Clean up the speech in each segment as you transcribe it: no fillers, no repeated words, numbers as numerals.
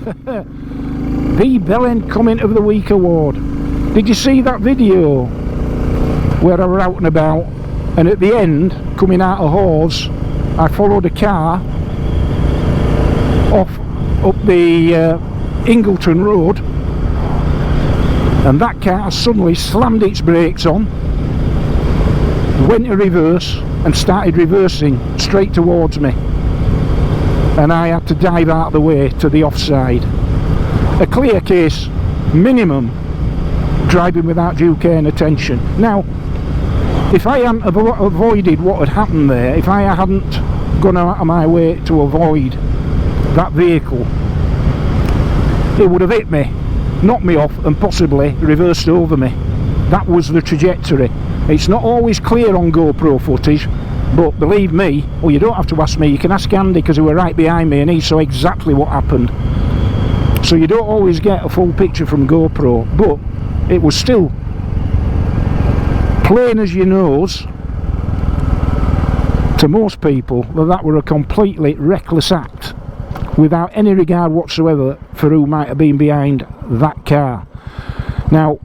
The Bellend Comment of the Week award. Did you see that video where I were out and about, and at the end, coming out of Hawes, I followed a car off up the Ingleton Road, and that car suddenly slammed its brakes on, went to reverse and started reversing straight towards me, and I had to dive out of the way to the offside. A clear case, minimum, driving without due care and attention. Now, if I hadn't avoided what had happened there, if I hadn't gone out of my way to avoid that vehicle, it would have hit me, knocked me off, and possibly reversed over me. That was the trajectory. It's not always clear on GoPro footage, but believe me, well, you don't have to ask me, you can ask Andy, because he were right behind me and he saw exactly what happened. So you don't always get a full picture from GoPro, but it was still plain as your nose to most people that were a completely reckless act, without any regard whatsoever for who might have been behind that car. Now,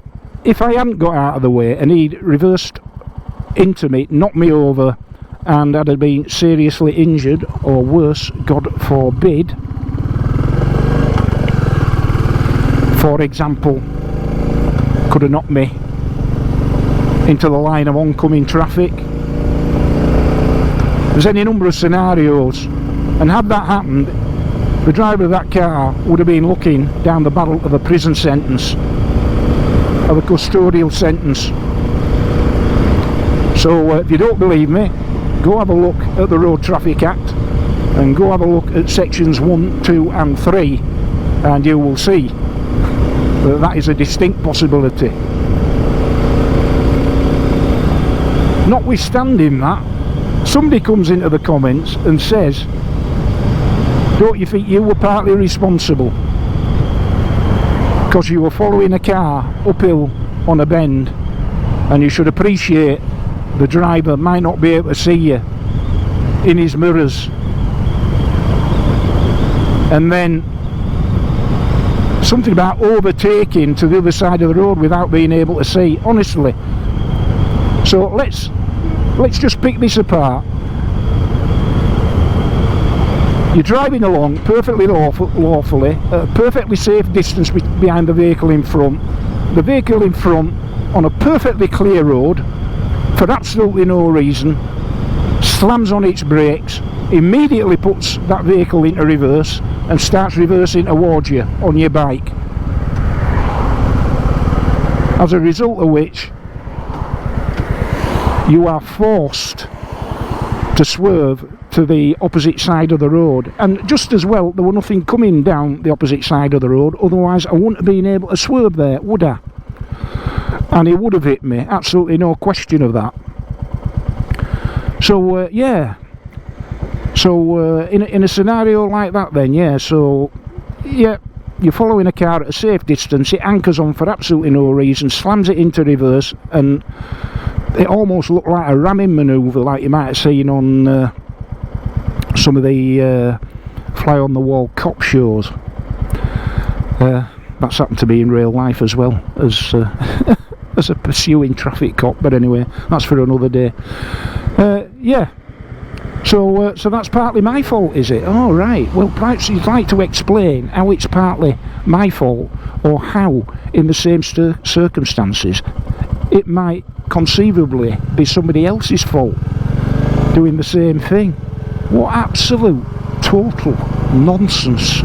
if I hadn't got out of the way and he'd reversed into me, knocked me over, and I'd have been seriously injured, or worse, God forbid, for example, could have knocked me into the line of oncoming traffic. There's any number of scenarios, and had that happened, the driver of that car would have been looking down the barrel of a prison sentence, of a custodial sentence. So if you don't believe me, go have a look at the Road Traffic Act and go have a look at sections 1, 2 and 3, and you will see that that is a distinct possibility. Notwithstanding that, somebody comes into the comments and says, don't you think you were partly responsible because you were following a car uphill on a bend, and you should appreciate the driver might not be able to see you in his mirrors, and then something about overtaking to the other side of the road without being able to see. Honestly, so let's just pick this apart. You're driving along perfectly lawfully, at a perfectly safe distance behind the vehicle in front. The vehicle in front, on a perfectly clear road, for absolutely no reason, slams on its brakes, immediately puts that vehicle into reverse and starts reversing towards you on your bike. As a result of which, you are forced to swerve to the opposite side of the road. And just as well, there was nothing coming down the opposite side of the road, otherwise I wouldn't have been able to swerve there, would I? And he would have hit me, absolutely no question of that. So yeah, so in a scenario like that then, yeah, so yeah, you're following a car at a safe distance, it anchors on for absolutely no reason, slams it into reverse, and it almost looked like a ramming manoeuvre, like you might have seen on some of the fly on the wall cop shows. That's happened to me in real life as well, as as a pursuing traffic cop, but anyway, that's for another day. Yeah, so that's partly my fault, is it? Oh right, well perhaps you'd like to explain how it's partly my fault, or how in the same circumstances it might conceivably be somebody else's fault doing the same thing. What absolute total nonsense.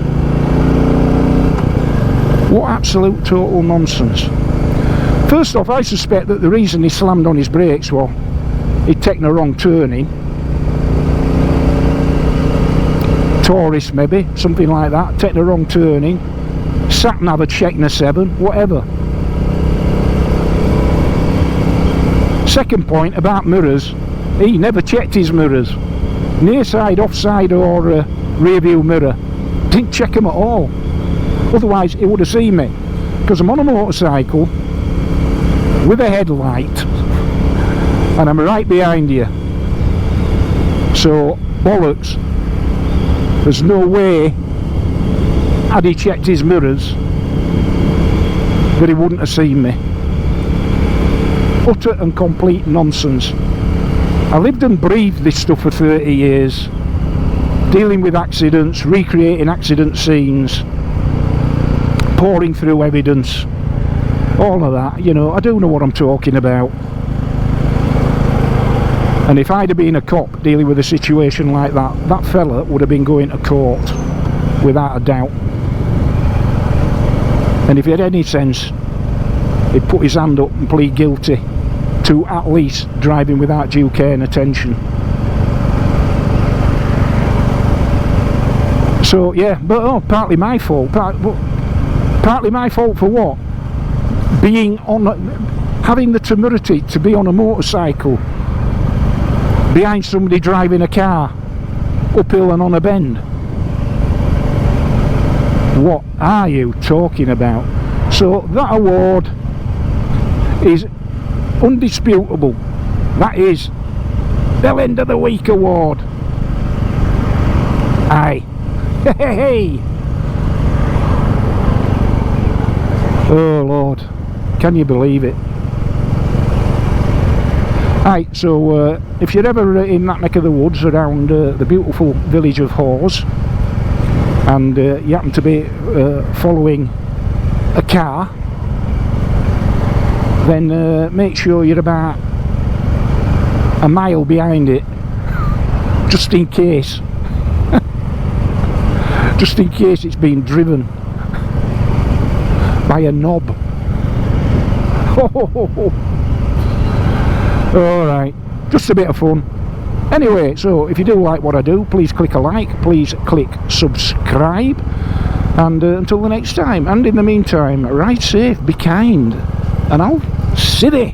What absolute total nonsense. First off, I suspect that the reason he slammed on his brakes was he'd taken a wrong turning. Tourist maybe, something like that, taken a wrong turning. Sat nav had checking a 7, whatever. Second point about mirrors, he never checked his mirrors. Near side, offside or rear view mirror. Didn't check them at all. Otherwise he would have seen me, because I'm on a motorcycle with a headlight and I'm right behind you. So bollocks, there's no way had he checked his mirrors, that he wouldn't have seen me. Utter and complete nonsense. I lived and breathed this stuff for 30 years, dealing with accidents, recreating accident scenes, pouring through evidence, all of that, you know. I do know what I'm talking about. And if I'd have been a cop dealing with a situation like that, that fella would have been going to court, without a doubt. And if he had any sense, he'd put his hand up and plead guilty to at least driving without due care and attention. So yeah, but partly my fault. Partly my fault for what? Being on, having the temerity to be on a motorcycle behind somebody driving a car uphill and on a bend. What are you talking about? So that award is undisputable. That is Bellend of the Week award. Aye. Hey. Oh Lord, can you believe it? Right, so if you're ever in that neck of the woods around the beautiful village of Hawes, and you happen to be following a car, then make sure you're about a mile behind it, just in case. Just in case it's been driven by a knob. Alright, just a bit of fun. Anyway, so if you do like what I do, please click a like, please click subscribe, and until the next time, and in the meantime, ride safe, be kind, and I'll see you.